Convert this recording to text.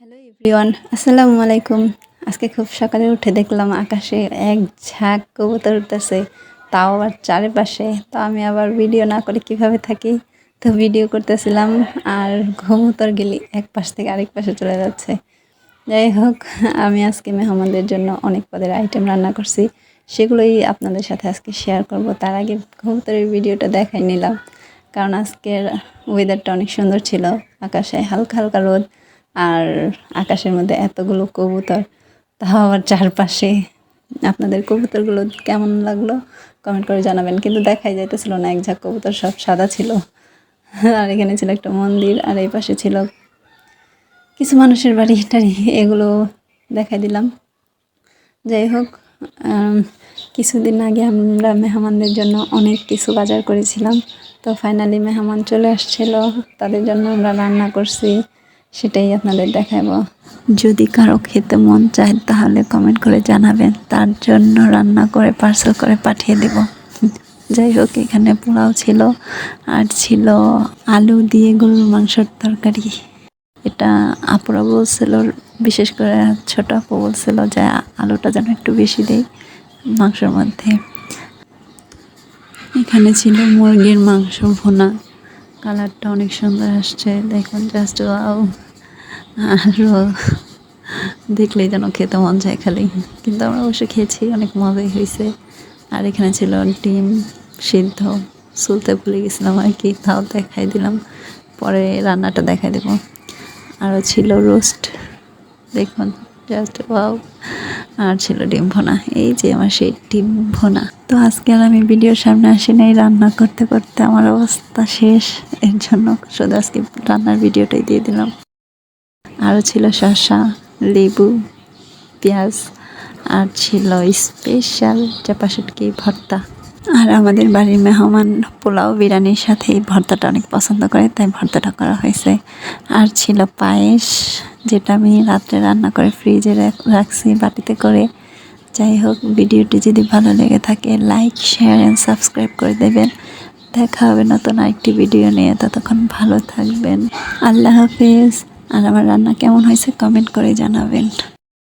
Hello everyone, আসসালামু আলাইকুম। আজকে খুব সকালে উঠে দেখলাম আকাশে এক ঝাঁক কবুতর উঠতেছে, তাও আবার চারিপাশে। তো আমি আবার ভিডিও না করে কিভাবে থাকি, তো ভিডিও করতেছিলাম আর কবুতর গেলি এক পাশ থেকে আরেক পাশে চলে যাচ্ছে। যাই হোক, আমি আজকে মেহমানদের জন্য অনেক পদের আইটেম রান্না করছি, সেগুলোই আপনাদের সাথে আজকে শেয়ার করব। তার আগে কবুতরের ভিডিওটা দেখাই নিলাম, কারণ আজকের ওয়েদারটা অনেক সুন্দর ছিল। আকাশে হালকা হালকা রোদ আর আকাশের মধ্যে এতগুলো কবুতর, তাও আবার চারপাশে। আপনাদের কবুতরগুলো কেমন লাগলো কমেন্ট করে জানাবেন। কিন্তু দেখাই যাইতেছিল না, এক ঝাঁক কবুতর সব সাদা ছিল। আর এখানে ছিল একটা মন্দির, আর এই পাশে ছিল কিছু মানুষের বাড়ি টাড়ি, এগুলো দেখাই দিলাম। যাই হোক, কিছুদিন আগে আমরা মেহমানদের জন্য অনেক কিছু বাজার করেছিলাম। তো ফাইনালি মেহমান চলে আসছিল, তাদের জন্য আমরা রান্না করছি, সেটাই আপনাদের দেখাবো। যদি কারো খেতে মন চায় তাহলে কমেন্ট করে জানাবেন, তার জন্য রান্না করে পার্সেল করে পাঠিয়ে দেব। যাই হোক, এখানে পোলাও ছিল আর ছিল আলু দিয়ে গরুর মাংসের তরকারি। এটা আপুরা বলছিল, বিশেষ করে ছোট আপু বলছিল যে আলুটা যেন একটু বেশি দেই মাংসের মধ্যে। এখানে ছিল মুরগির মাংস ভুনা, কালারটা অনেক সুন্দর আসছে, দেখুন জাস্ট ওয়াও। আরও দেখলেই যেন খেতে মন চায় খালি, কিন্তু আমরা অবশ্য খেয়েছি, অনেক মজাই হয়েছে। আর এখানে ছিল ডিম সিদ্ধ, চুলতে ভুলে গেছিলাম আর কি, তাও দেখাই দিলাম, পরে রান্নাটা দেখাই দেবো। আরও ছিল রোস্ট, দেখুন জাস্ট ওয়াও। আর ছিল ডিম ভোনা, এই যে আমার সেই ডিম ভোনা। তো আজকে আর আমি ভিডিওর সামনে আসি নাই, রান্না করতে করতে আমার অবস্থা শেষ, এর জন্য শুধু আজকে রান্নার ভিডিওটাই দিয়ে দিলাম। আরও ছিল শসা, লেবু, পেঁয়াজ, আর ছিল স্পেশাল চাপা শুটকি ভর্তা। আর আমাদের বাড়ির মেহমান পোলাও বিরিয়ানির সাথে এই ভর্তাটা অনেক পছন্দ করে, তাই ভর্তাটা করা হয়েছে। আর ছিল পায়েস, যেটা আমি রাত্রে রান্না করে ফ্রিজে রাখছি বাটিতে করে। যাই হোক, ভিডিওটি যদি ভালো লেগে থাকে লাইক, শেয়ার অ্যান্ড সাবস্ক্রাইব করে দেবেন। দেখা হবে নতুন আরেকটি ভিডিও নিয়ে, ততক্ষণ ভালো থাকবেন। আল্লাহ হাফেজ। আর আমার রান্না কেমন হয়েছে কমেন্ট করে জানাবেন।